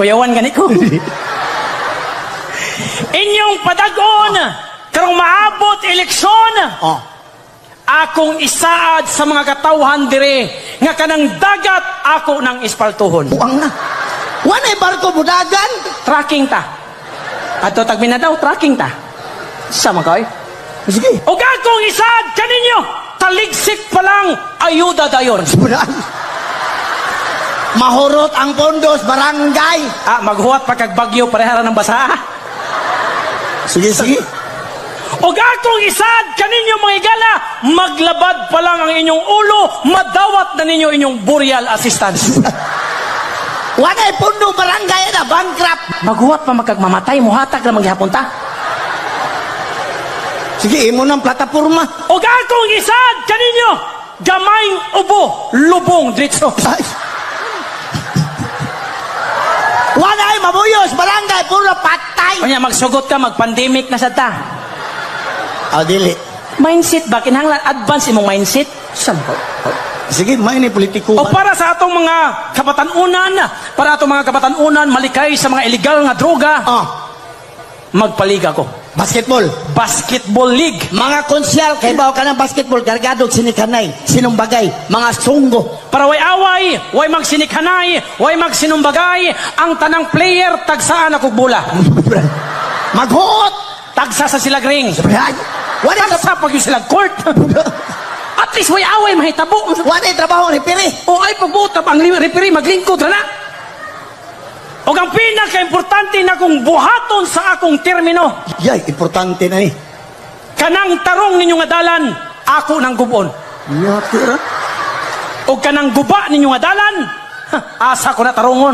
Kuyawan gani ko. Inyong padagon karong maabot eleksyon. Oh. Akong isaad sa mga katawhan dire nga kanang dagat ako nang ispaltuhon. Buang na. Wanay barko budagan. Tracking ta. Ato tagmin na daw, tracking ta. Sama ka eh. Sige. O akong isaad kaninyo, taligsik pa lang, ayuda dayon. Budagan. Mahurot ang pondos, barangay. Maghuwat pa kag bagyo, parehara ng basa. Sige, sige. O akong isaad kaninyo mga igala, maglabad pa lang ang inyong ulo, madawat na ninyo inyong burial assistance. Wanay pundo barangay na, bankrupt. Maghuwat pa magkagmamatay, muhatag na maghihapon ta. Sige, imo ng plataporma. O akong isaad kaninyo, gamayng ubo, lubong, dritso. Ay. Wanay mabuyos, barangay, puro patay. O niya, magsugot ka, mag-pandemic na sa ta. Dili. Mindset ba? Kinahanglan advance imong mindset? Saan ko? Sige, may ni politiko. O para sa atong mga kabatanunan, para atong mga kabatanunan, malikay sa mga illegal nga droga, magpaliga ko. Basketball. Basketball league. Mga konsyal, kay bawa ka ng basketball, gargado, sinikanay, sinumbagay, mga sunggo. Para way away, way magsinikhanay, way magsinumbagay, ang tanang player, tagsaan ako bula. Maghuot. Tagsa sa silag ring. Wanay Tagsa pag yung silag court. At least way away, mahitabo. Wanay trabaho ni Piri. O ay pagbutab, ang referee maglingkod na. O ang pinaka-importante na kong buhaton sa akong termino. Yay, importante na eh. Kanang tarong ninyong adalan, ako nang gubon. Yatira. O kanang guba ninyong adalan, asa ko na tarongon.